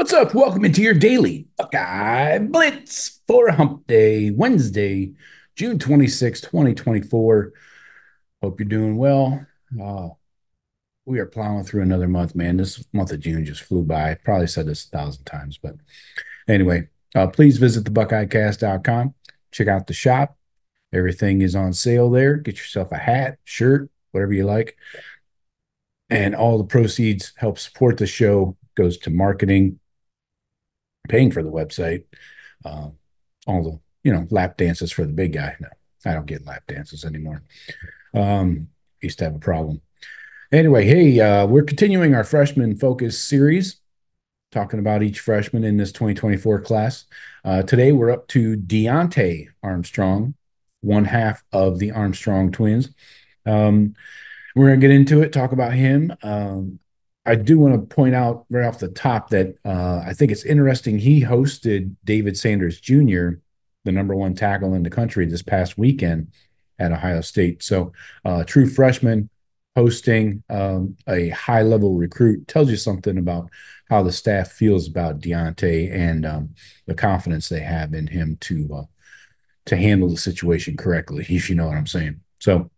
What's up? Welcome into your daily Buckeye Blitz for Hump Day, Wednesday, June 26, 2024. Hope you're doing well. Uh, we are plowing through another month, man. This month of June just flew by. Probably said this 1,000 times, but anyway, please visit thebuckeyecast.com. Check out the shop. Everything is on sale there. Get yourself a hat, shirt, whatever you like. And all the proceeds help support the show, goes to marketing, paying for the website, uh, all the lap dances for the big guy. No, I don't get lap dances anymore. Used to have a problem. Anyway, hey, we're continuing our freshman focus series, talking about each freshman in this 2024 class. Today we're up to Deontae Armstrong, one half of the Armstrong twins. We're going to get into it, talk about him. I do want to point out right off the top that I think it's interesting. He hosted David Sanders Jr., the number one tackle in the country, this past weekend at Ohio State. So, true freshman hosting a high-level recruit tells you something about how the staff feels about Deontae and the confidence they have in him to handle the situation correctly, if you know what I'm saying. So,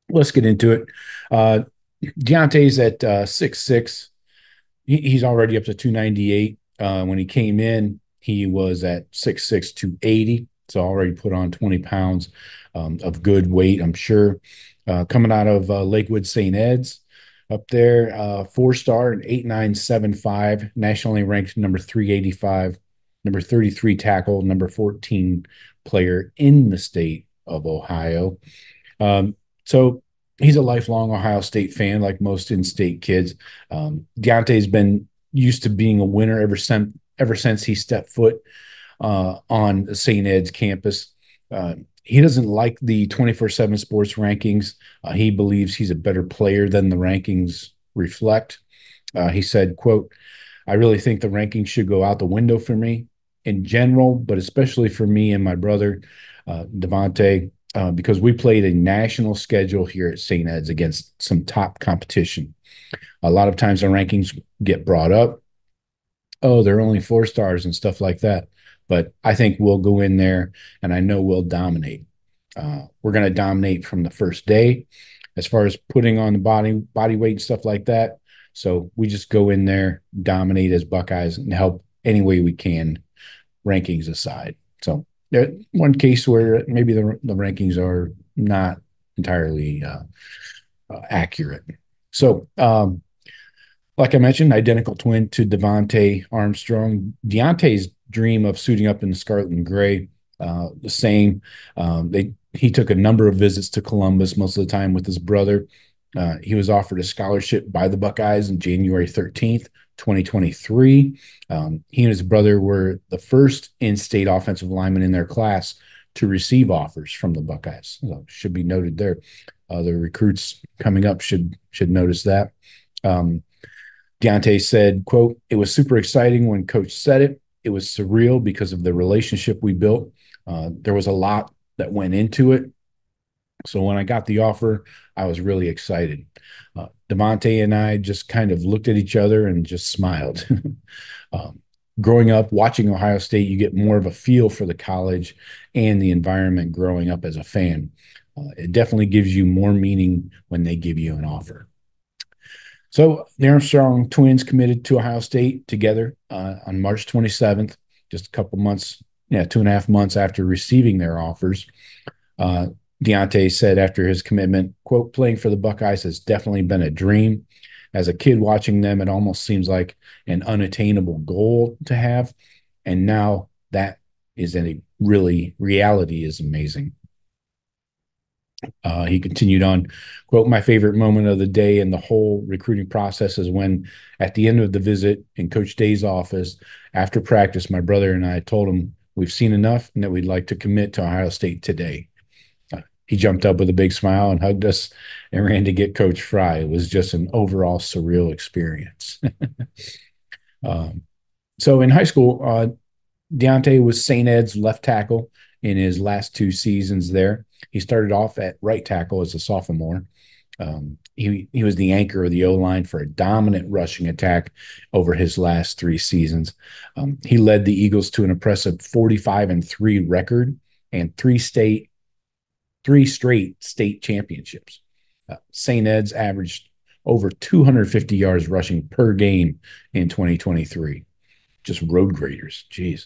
let's get into it. Deontay's at 6'6". He's already up to 298. When he came in, he was at 6'6", 280. So already put on 20 pounds of good weight, I'm sure. Coming out of Lakewood St. Ed's up there, 4-star and 8.975, nationally ranked number 385, number 33 tackle, number 14 player in the state of Ohio. So he's a lifelong Ohio State fan, like most in-state kids. Deontay's been used to being a winner ever since he stepped foot on the St. Ed's campus. He doesn't like the 24/7 sports rankings. He believes he's a better player than the rankings reflect. He said, quote, "I really think the rankings should go out the window for me in general, but especially for me and my brother, Devontae, because we played a national schedule here at St. Ed's against some top competition. A lot of times the rankings get brought up. Oh, they're only 4 stars and stuff like that. But I think we'll go in there and I know we'll dominate. We're going to dominate from the first day as far as putting on the body weight and stuff like that. So we just go in there, dominate as Buckeyes, and help any way we can, rankings aside." So one case where maybe the rankings are not entirely accurate. So, like I mentioned, identical twin to Devontae Armstrong. Deontay's dream of suiting up in the scarlet and gray, the same. He took a number of visits to Columbus, most of the time with his brother. He was offered a scholarship by the Buckeyes on January 13th, 2023. He and his brother were the first in-state offensive linemen in their class to receive offers from the Buckeyes. So should be noted there. The recruits coming up should notice that. Deontae said, quote, "It was super exciting when Coach said it. It was surreal because of the relationship we built. There was a lot that went into it. So when I got the offer, I was really excited. Devontae and I just kind of looked at each other and just smiled." Growing up, watching Ohio State, you get more of a feel for the college and the environment growing up as a fan. It definitely gives you more meaning when they give you an offer. So the Armstrong twins committed to Ohio State together on March 27th, just a couple months, 2.5 months after receiving their offers. Deontae said after his commitment, quote, "Playing for the Buckeyes has definitely been a dream. As a kid watching them, it almost seems like an unattainable goal to have. And now that is reality is amazing." He continued on, quote, "My favorite moment of the day and the whole recruiting process is when at the end of the visit in Coach Day's office, after practice, my brother and I told him we've seen enough and that we'd like to commit to Ohio State today. He jumped up with a big smile and hugged us and ran to get Coach Fry. It was just an overall surreal experience." So in high school, Deontae was St. Ed's left tackle in his last 2 seasons there. He started off at right tackle as a sophomore. He was the anchor of the O line for a dominant rushing attack over his last 3 seasons. He led the Eagles to an impressive 45-3 record and three straight state championships. St. Ed's averaged over 250 yards rushing per game in 2023. Just road graders. Jeez.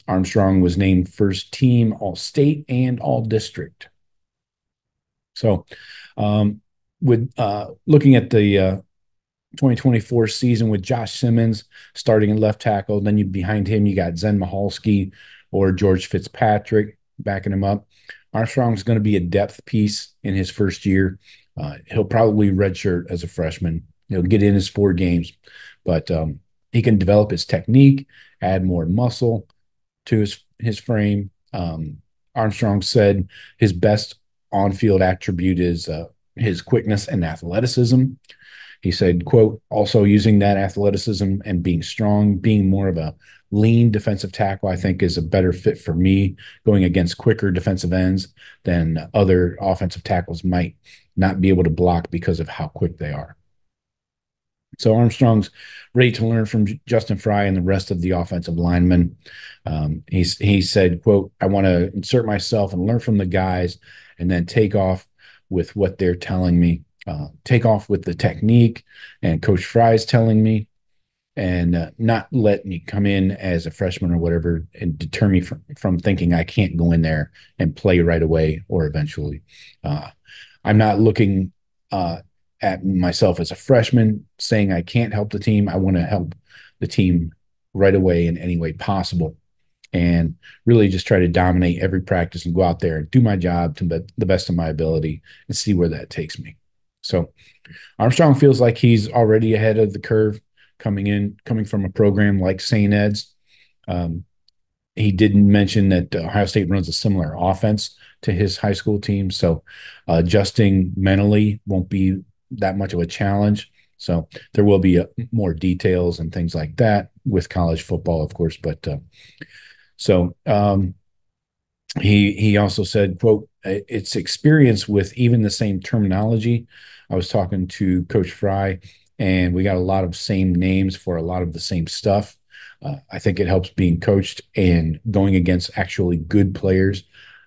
Armstrong was named first team all state and all district. So, with looking at the 2024 season with Josh Simmons starting in left tackle, then behind him you got Zen Mahalski or George Fitzpatrick backing him up. Armstrong's going to be a depth piece in his first year. He'll probably redshirt as a freshman. He'll get in his 4 games, but he can develop his technique, add more muscle to his frame. Armstrong said his best on-field attribute is his quickness and athleticism. He said, quote, also using that athleticism and being strong, being more of a lean defensive tackle, I think is a better fit for me going against quicker defensive ends than other offensive tackles might not be able to block because of how quick they are. So Armstrong's ready to learn from Justin Fry and the rest of the offensive linemen. He said, quote, I want to insert myself and learn from the guys and then take off with what they're telling me. Take off with the technique and Coach Fry's telling me, and not let me come in as a freshman or whatever and deter me from thinking I can't go in there and play right away or eventually. I'm not looking at myself as a freshman saying I can't help the team. I want to help the team right away in any way possible and really just try to dominate every practice and go out there and do my job to the best of my ability and see where that takes me. So Armstrong feels like he's already ahead of the curve coming from a program like St. Ed's. He didn't mention that Ohio State runs a similar offense to his high school team. So adjusting mentally won't be that much of a challenge. So there will be more details and things like that with college football, of course. But he also said, quote, it's experience with even the same terminology. I was talking to Coach Fry, and we got a lot of same names for a lot of the same stuff. I think it helps being coached and going against actually good players,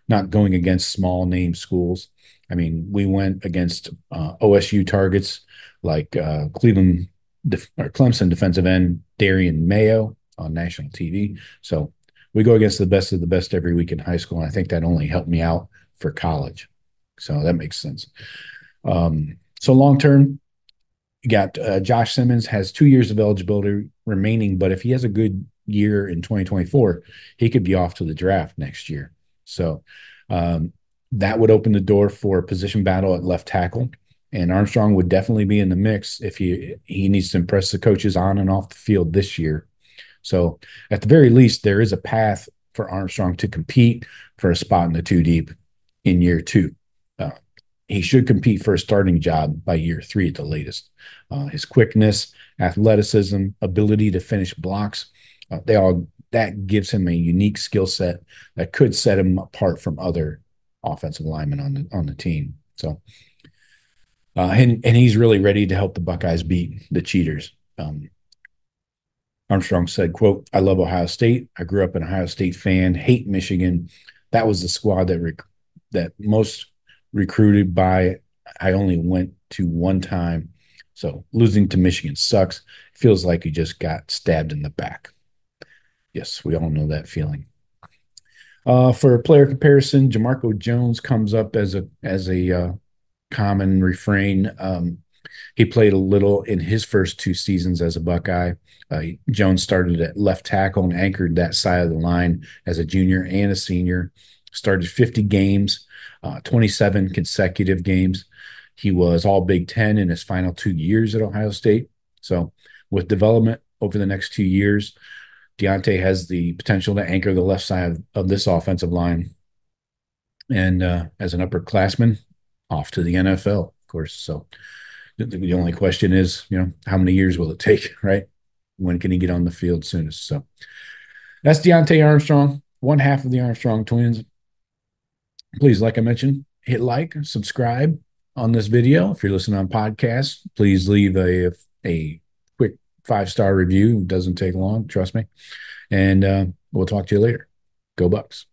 not going against small name schools. I mean, we went against OSU targets like Clemson defensive end Darian Mayo on national TV. So we go against the best of the best every week in high school, and I think that only helped me out for college. So that makes sense. So long term, you got Josh Simmons has 2 years of eligibility remaining, but if he has a good year in 2024, he could be off to the draft next year. So that would open the door for a position battle at left tackle. And Armstrong would definitely be in the mix if he needs to impress the coaches on and off the field this year. So at the very least, there is a path for Armstrong to compete for a spot in the 2 deep in year 2. He should compete for a starting job by year 3 at the latest. His quickness, athleticism, ability to finish blocks, that gives him a unique skill set that could set him apart from other offensive linemen on the team. So, and he's really ready to help the Buckeyes beat the cheaters. Armstrong said, quote, I love Ohio State. I grew up an Ohio State fan, hate Michigan. That was the squad that most recruited by. I only went to one time. So losing to Michigan sucks. It feels like you just got stabbed in the back. Yes, we all know that feeling. For a player comparison, Jamarco Jones comes up as a common refrain. He played a little in his first 2 seasons as a Buckeye. Jones started at left tackle and anchored that side of the line as a junior and a senior. Started 50 games, 27 consecutive games. He was all Big Ten in his final 2 years at Ohio State. So with development over the next 2 years, Deontae has the potential to anchor the left side of this offensive line. And as an upperclassman, off to the NFL, of course. So the only question is, how many years will it take, right? When can he get on the field soonest? So that's Deontae Armstrong, one half of the Armstrong twins. Please, like I mentioned, hit like, subscribe, on this video. If you're listening on podcast, please leave a quick 5-star review. It doesn't take long, trust me. And we'll talk to you later. Go Bucks.